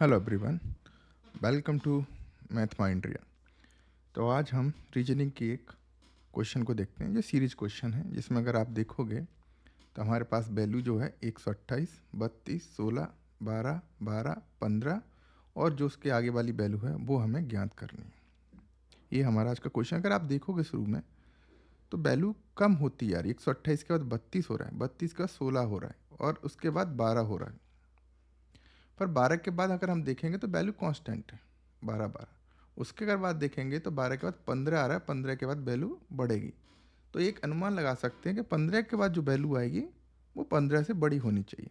Hello everyone, welcome to math Mindria. तो आज हम रीजनिंग की एक क्वेश्चन को देखते हैं। ये सीरीज क्वेश्चन है जिसमें अगर आप देखोगे तो हमारे पास वैल्यू जो है 128, 32, 16, 12, 12, 15 और जो उसके आगे वाली वैल्यू है वो हमें ज्ञात करनी है। ये हमारा आज का क्वेश्चन। अगर आप देखोगे शुरू में तो वैल्यू कम होती है यार। 128 के बाद 32 हो रहा है, 32 का 16 हो रहा है और उसके बाद 12 हो रहा है। पर 12 के बाद अगर हम देखेंगे तो वैल्यू कांस्टेंट है, 12 12। उसके अगर बाद देखेंगे तो 12 के बाद 15 आ रहा है, 15 के बाद वैल्यू बढ़ेगी। तो एक अनुमान लगा सकते हैं कि 15 के बाद जो वैल्यू आएगी वो 15 से बड़ी होनी चाहिए।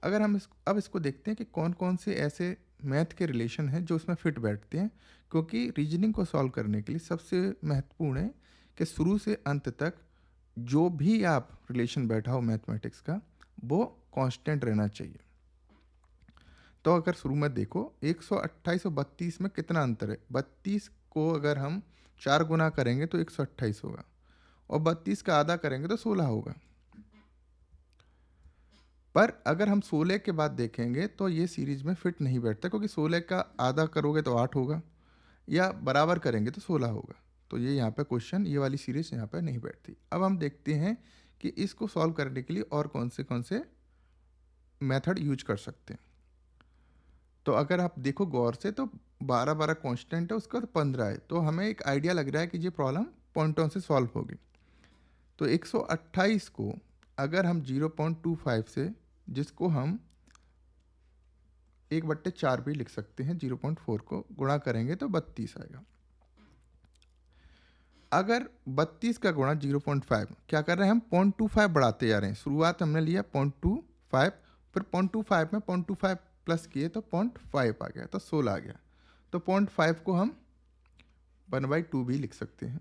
अगर हम अब इसको देखते हैं कि कौन कौन से ऐसे मैथ के रिलेशन हैं जो उसमें फिट बैठते हैं, क्योंकि रीजनिंग को सॉल्व करने के लिए सबसे महत्वपूर्ण है कि शुरू से अंत तक जो भी आप रिलेशन बैठा हो मैथमेटिक्स का वो कांस्टेंट रहना चाहिए। तो अगर शुरू में देखो 128 और 32 में कितना अंतर है। 32 को अगर हम 4 गुना करेंगे तो 128 होगा और 32 का आधा करेंगे तो 16 होगा। पर अगर हम 16 के बाद देखेंगे तो ये सीरीज में फिट नहीं बैठता, क्योंकि 16 का आधा करोगे तो 8 होगा या बराबर करेंगे तो 16 होगा। तो ये यहाँ पे क्वेश्चन, ये वाली सीरीज यहाँ पे नहीं बैठती। अब हम देखते हैं कि इसको सॉल्व करने के लिए और कौन से मेथड यूज कर सकते हैं। तो अगर आप देखो गौर से तो 12 12 कांस्टेंट है, उसका तो 15 है। तो हमें एक आइडिया लग रहा है कि ये प्रॉब्लम पॉइंटों से सॉल्व होगी। तो 128 को अगर हम 0.25 से, जिसको हम 1/4 भी लिख सकते हैं, 0.4 को गुणा करेंगे तो 32 आएगा। अगर 32 का गुणा 0.5, क्या कर रहे हैं हम 0.25 बढ़ाते जा रहे हैं। शुरुआत हमने लिया 0.25, फिर 0.25 में 0.25 प्लस किए तो 0.5 आ गया, तो 16 आ गया। तो 0.5 को हम 1/2 भी लिख सकते हैं।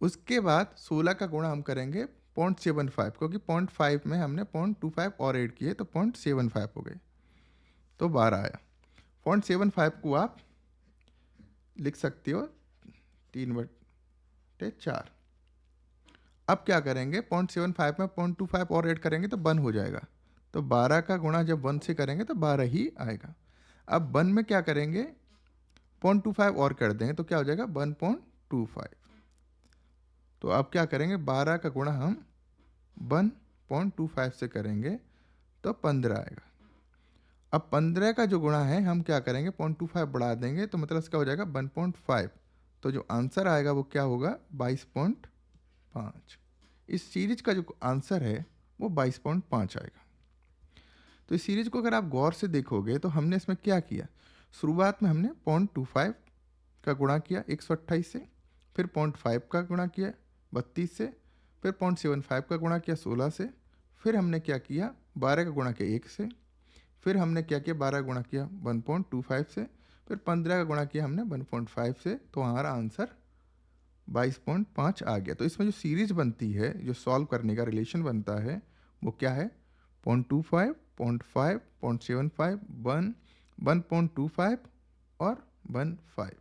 उसके बाद 16 का गुणा हम करेंगे 0.75, क्योंकि 0.5 में हमने 0.25 और ऐड किए तो 0.75 हो गए, तो 12 आया। 0.75 को आप लिख सकते हो 3/4। अब क्या करेंगे, 0.75 में 0.25 और ऐड करेंगे तो 1 हो जाएगा। तो 12 का गुणा जब 1 से करेंगे तो 12 ही आएगा। अब 1 में क्या करेंगे, 0.25 और कर देंगे तो क्या हो जाएगा 1.25। तो अब क्या करेंगे, 12 का गुणा हम 1.25 से करेंगे तो 15 आएगा। अब 15 का जो गुणा है हम क्या करेंगे, 0.25 बढ़ा देंगे तो मतलब इसका हो जाएगा 1.5। तो जो आंसर आएगा वो क्या होगा, 22.5। इस सीरीज का जो आंसर है वो 22.5 आएगा। तो इस सीरीज को अगर आप गौर से देखोगे तो हमने इसमें क्या किया, शुरुआत में हमने 0.25 का गुणा किया 128 से, फिर 0.5 का गुणा किया 32 से, फिर 0.75 का गुणा किया 16 से, फिर हमने क्या किया 12 का गुणा किया 1 से, फिर हमने क्या किया 12 गुणा किया 1.25 से, फिर 15 का गुणा किया हमने 1.5 से। तो हमारा आंसर 22.5 आ गया। तो इसमें जो सीरीज बनती है, जो सॉल्व करने का रिलेशन बनता है वो क्या है, 0.25, 0.5, 0.75, 1, 1.25 और 1.5।